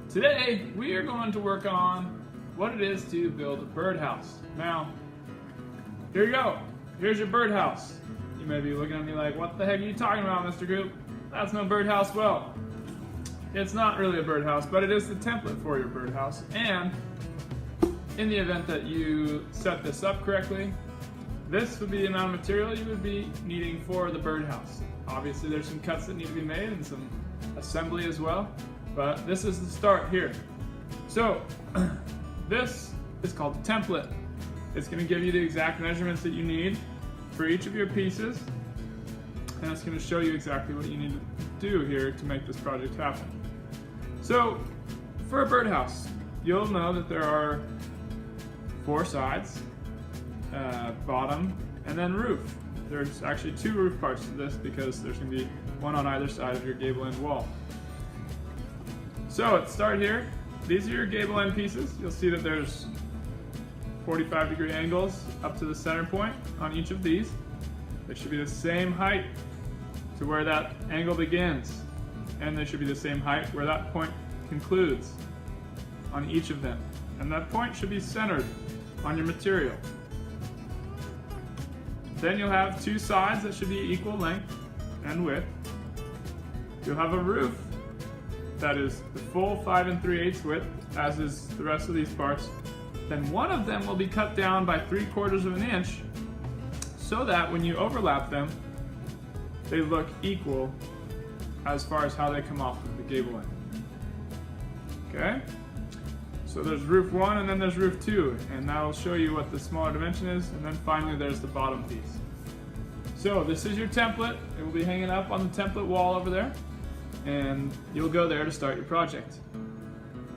Today we are going to work on what it is to build a birdhouse. Now, here you go. Here's your birdhouse. You may be looking at me like, what the heck are you talking about, Mr. Goop? That's no birdhouse. Well, it's not really a birdhouse, but it is the template for your birdhouse. And in the event that you set this up correctly, this would be the amount of material you would be needing for the birdhouse. Obviously, there's some cuts that need to be made and some assembly as well, but this is the start here. So, this is called the template. It's going to give you the exact measurements that you need for each of your pieces, and it's going to show you exactly what you need to do here to make this project happen. So, for a birdhouse, you'll know that there are 4 sides, bottom, and then roof. There's actually 2 roof parts to this because there's going to be one on either side of your gable end wall. So let's start here. These are your gable end pieces. You'll see that there's 45-degree angles up to the center point on each of these. They should be the same height to where that angle begins, and they should be the same height where that point concludes on each of them. And that point should be centered on your material. Then you'll have 2 sides that should be equal length and width. You'll have a roof that is the full 5 3/8 width, as is the rest of these parts. Then one of them will be cut down by 3/4 of an inch so that when you overlap them, they look equal as far as how they come off of the gable end. Okay? So there's roof 1 and then there's roof 2, and that'll show you what the smaller dimension is, and then finally there's the bottom piece. So this is your template. It will be hanging up on the template wall over there, and you'll go there to start your project.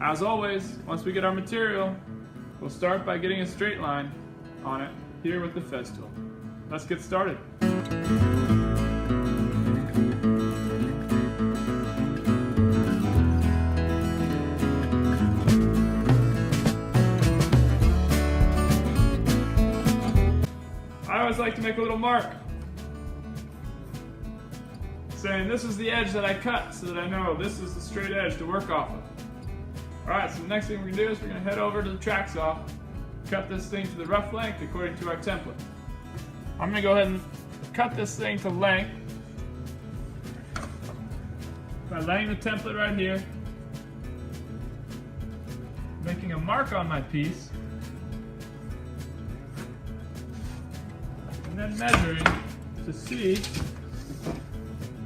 As always, once we get our material, we'll start by getting a straight line on it here with the fez tool. Let's get started. I always like to make a little mark saying this is the edge that I cut so that I know this is the straight edge to work off of. Alright, so the next thing we're going to do is we're going to head over to the track saw, cut this thing to the rough length according to our template. I'm going to go ahead and cut this thing to length by laying the template right here, making a mark on my piece, and then measuring to see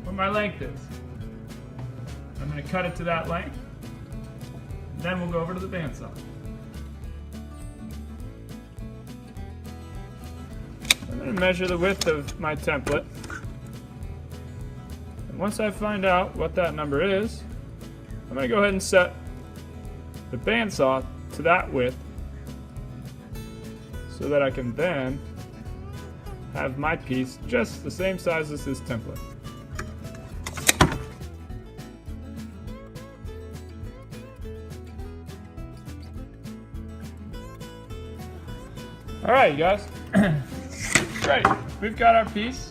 what my length is. I'm going to cut it to that length, and then we'll go over to the bandsaw. I'm going to measure the width of my template, and once I find out what that number is, I'm going to go ahead and set the bandsaw to that width so that I can then have my piece just the same size as this template. Alright, you guys. Great. We've got our piece,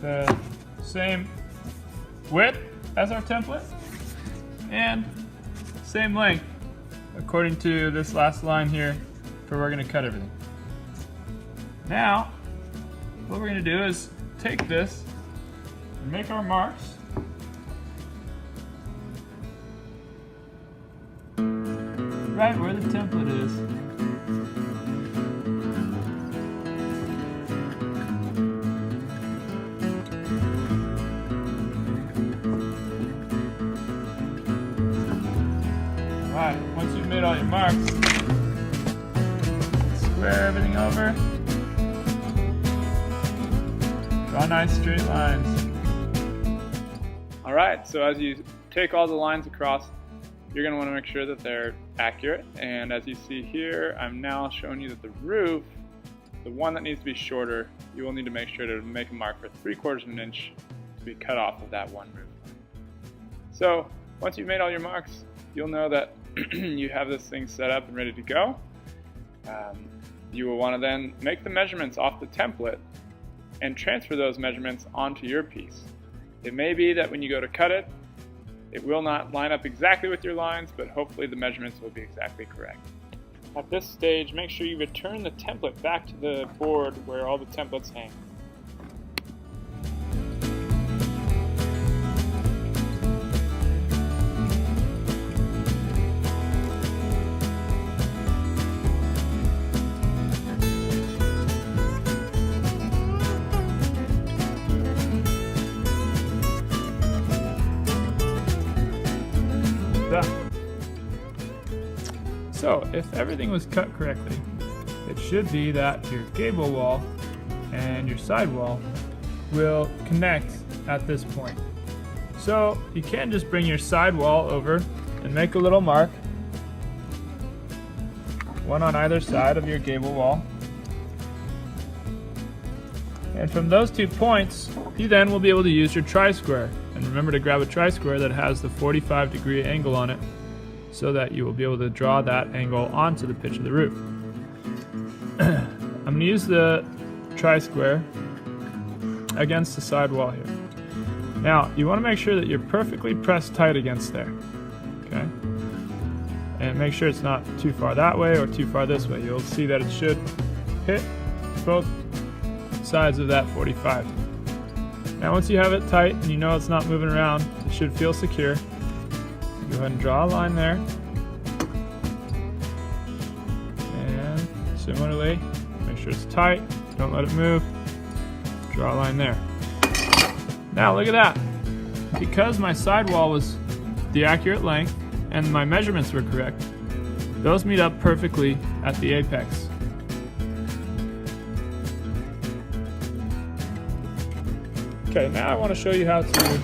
the same width as our template, and same length according to this last line here for where we're going to cut everything. Now, what we're going to do is take this and make our marks right where the template is. Alright, once you've made all your marks, square everything over. Draw nice straight lines. Alright, so as you take all the lines across, you're going to want to make sure that they're accurate. And as you see here, I'm now showing you that the roof, the one that needs to be shorter, you will need to make sure to make a mark for 3/4 of an inch to be cut off of that one roof. So once you've made all your marks, you'll know that you have this thing set up and ready to go. You will want to then make the measurements off the template and transfer those measurements onto your piece. It may be that when you go to cut it, It will not line up exactly with your lines, but hopefully the measurements will be exactly correct. At this stage, make sure you return the template back to the board where all the templates hang. So, if everything was cut correctly, it should be that your gable wall and your side wall will connect at this point. So, you can just bring your side wall over and make a little mark, one on either side of your gable wall. And from those 2 points, you then will be able to use your tri-square. And remember to grab a tri-square that has the 45-degree angle on it, so that you will be able to draw that angle onto the pitch of the roof. I'm going to use the tri-square against the side wall here. Now, you want to make sure that you're perfectly pressed tight against there, okay? And make sure it's not too far that way or too far this way. You'll see that it should hit both sides of that 45. Now, once you have it tight and you know it's not moving around, it should feel secure. Go ahead and draw a line there. And similarly, make sure it's tight. Don't let it move. Draw a line there. Now look at that. Because my sidewall was the accurate length and my measurements were correct, those meet up perfectly at the apex. Okay, now I want to show you how to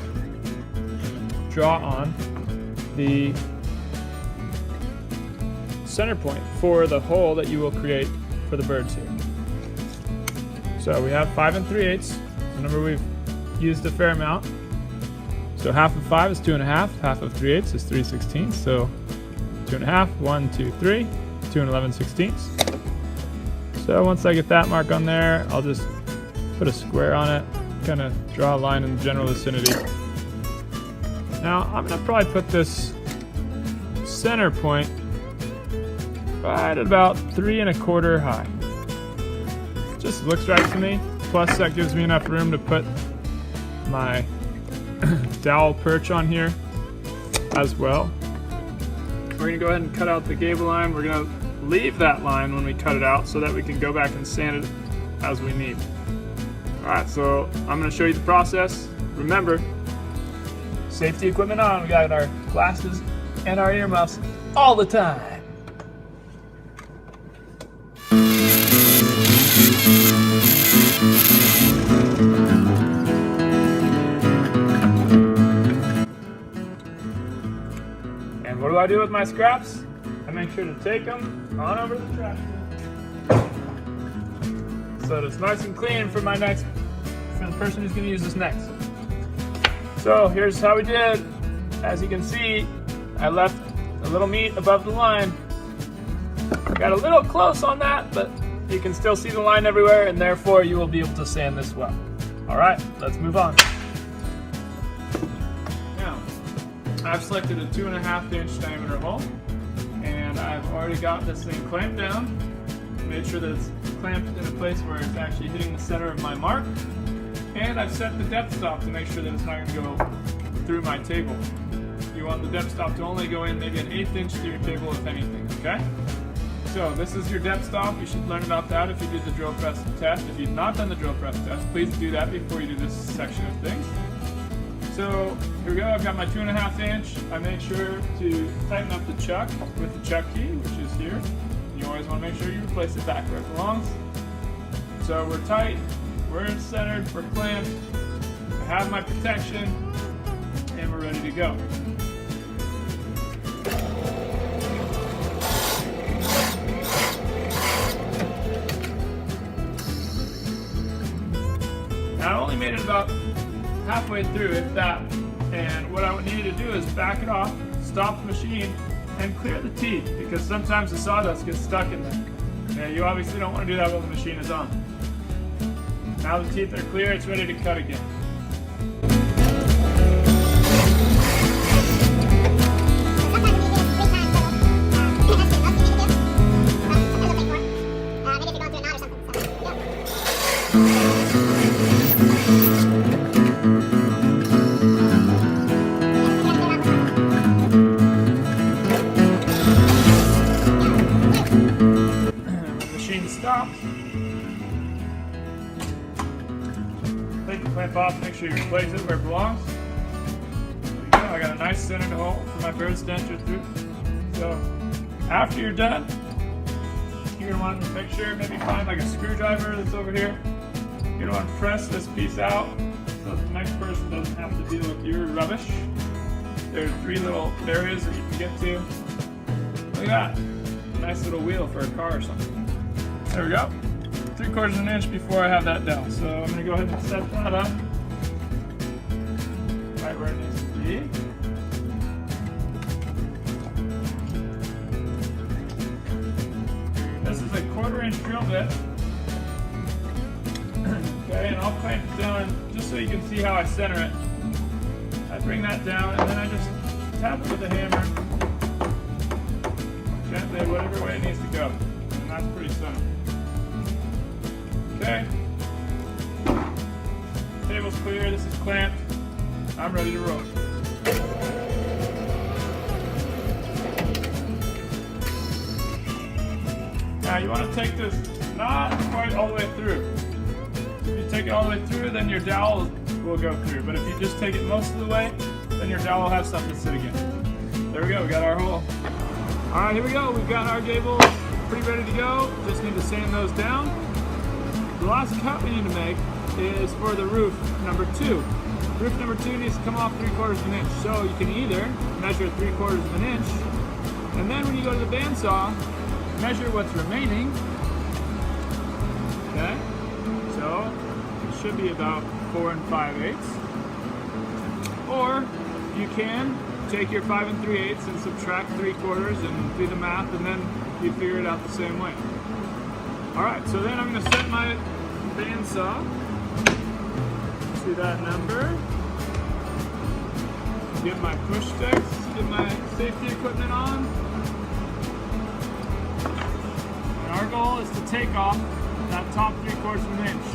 draw on the center point for the hole that you will create for the birds here. So we have 5 3/8. Remember, we've used a fair amount. So half of 5 is 2 1/2. Half of 3/8 is 3/16. So 2 1/2, 1, 2, 3, 2 11/16. So once I get that mark on there, I'll just put a square on it, kind of draw a line in the general vicinity. Now, I'm going to probably put this center point right at about 3 1/4 high. Just looks right to me. Plus, that gives me enough room to put my dowel perch on here as well. We're going to go ahead and cut out the gable line. We're going to leave that line when we cut it out so that we can go back and sand it as we need. Alright, so I'm going to show you the process. Remember, safety equipment on. We got our glasses and our earmuffs all the time. And what do I do with my scraps? I make sure to take them on over the trash can, so that it's nice and clean for the person who's going to use this next. So here's how we did. As you can see, I left a little meat above the line. Got a little close on that, but you can still see the line everywhere, and therefore you will be able to sand this well. Alright, let's move on. Now, I've selected a 2 1/2 inch diameter hole, and I've already got this thing clamped down. Made sure that it's clamped in a place where it's actually hitting the center of my mark. And I've set the depth stop to make sure that it's not going to go through my table. You want the depth stop to only go in maybe an 1/8 inch through your table, if anything, okay? So this is your depth stop. You should learn about that if you did the drill press test. If you've not done the drill press test, please do that before you do this section of things. So here we go. I've got my 2 1/2 inch. I made sure to tighten up the chuck with the chuck key, which is here. You always want to make sure you replace it back where it belongs. So we're tight. We're centered, we're clamped, I have my protection, and we're ready to go. Now I only made it about halfway through, if that, and what I would need to do is back it off, stop the machine, and clear the teeth, because sometimes the sawdust gets stuck in there. And you obviously don't want to do that while the machine is on. Now the teeth are clear, it's ready to cut again. When the machine stops, take the clamp off, make sure you place it where it belongs. There you go, I got a nice centered hole for my bird's denture through. So after you're done, you're going to want to make sure, maybe find like a screwdriver that's over here. You're going to want to press this piece out so the next person doesn't have to deal with your rubbish. There's 3 little areas that you can get to. Look at that. Nice little wheel for a car or something. There we go. 3/4 of an inch before I have that down. So I'm going to go ahead and set that up right where it needs to be. This is a 1/4 inch drill bit. Okay, and I'll clamp it down just so you can see how I center it. I bring that down and then I just tap it with a hammer. Gently, whatever way it needs to go. And that's pretty simple. Okay. Table's clear, this is clamped. I'm ready to roll. Now you want to take this not quite all the way through. If you take it all the way through, then your dowel will go through. But if you just take it most of the way, then your dowel will have something to sit against. There we go, we got our hole. Alright, here we go. We've got our gables pretty ready to go. Just need to sand those down. The last cut we need to make is for the roof number 2. Roof number 2 needs to come off 3/4 of an inch. So you can either measure 3/4 of an inch, and then when you go to the bandsaw, measure what's remaining. Okay? So it should be about 4 5/8. Or you can take your 5 3/8 and subtract 3/4 and do the math, and then you figure it out the same way. Alright, so then I'm going to set my bandsaw to that number. Get my push sticks, get my safety equipment on. And our goal is to take off that top 3/4 of an inch.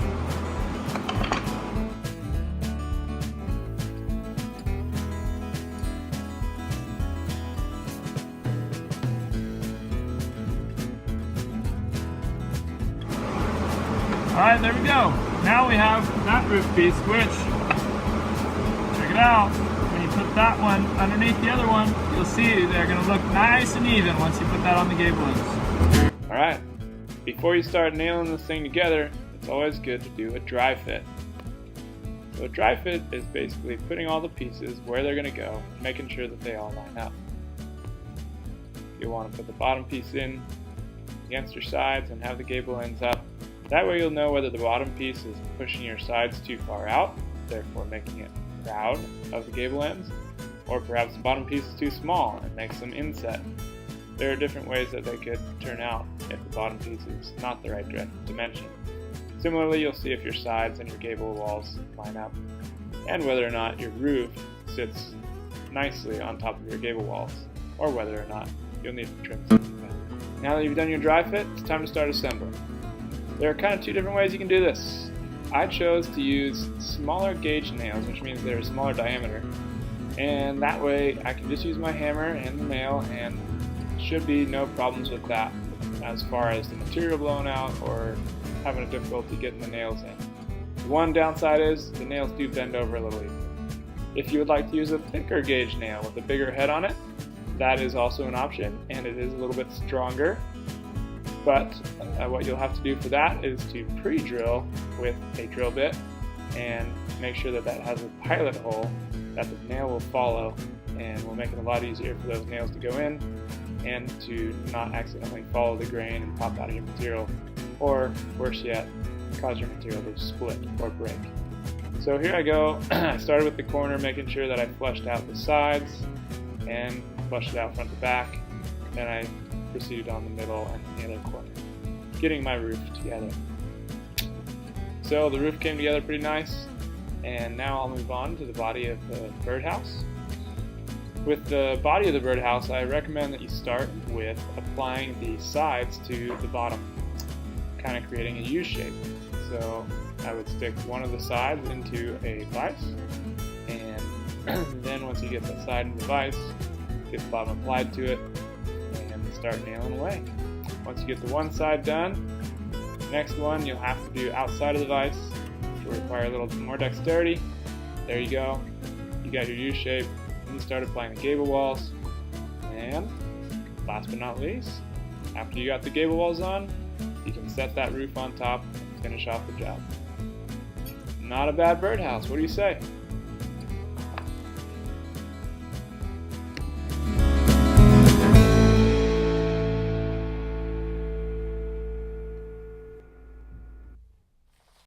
Alright, there we go. Now we have that roof piece, which, check it out, when you put that one underneath the other one, you'll see they're going to look nice and even once you put that on the gable ends. Alright, before you start nailing this thing together, it's always good to do a dry fit. So a dry fit is basically putting all the pieces where they're going to go, making sure that they all line up. You'll want to put the bottom piece in against your sides and have the gable ends up. That way you'll know whether the bottom piece is pushing your sides too far out, therefore making it proud of the gable ends, or perhaps the bottom piece is too small and makes them inset. There are different ways that they could turn out if the bottom piece is not the right dimension. Similarly, you'll see if your sides and your gable walls line up, and whether or not your roof sits nicely on top of your gable walls, or whether or not you'll need to trim something down. Now that you've done your dry fit, it's time to start assembling. There are kind of 2 different ways you can do this. I chose to use smaller gauge nails, which means they're a smaller diameter, and that way I can just use my hammer and the nail, and should be no problems with that as far as the material blowing out or having a difficulty getting the nails in. The one downside is the nails do bend over a little easier. If you would like to use a thicker gauge nail with a bigger head on it, that is also an option, and it is a little bit stronger. But what you'll have to do for that is to pre-drill with a drill bit and make sure that that has a pilot hole that the nail will follow, and will make it a lot easier for those nails to go in and to not accidentally follow the grain and pop out of your material, or worse yet, cause your material to split or break. So here I go. I started with the corner, making sure that I flushed out the sides and flushed it out front to back. Then I proceeded on the middle and the other corner, getting my roof together. So the roof came together pretty nice, and now I'll move on to the body of the birdhouse. With the body of the birdhouse, I recommend that you start with applying the sides to the bottom, kind of creating a U shape. So I would stick one of the sides into a vise, and then once you get the side in the vise, get the bottom applied to it, and start nailing away. Once you get the one side done, next one you'll have to do outside of the vise, which will require a little more dexterity. There you go. You got your U shape. Then you start applying the gable walls, and last but not least, after you got the gable walls on, you can set that roof on top and finish off the job. Not a bad birdhouse, what do you say?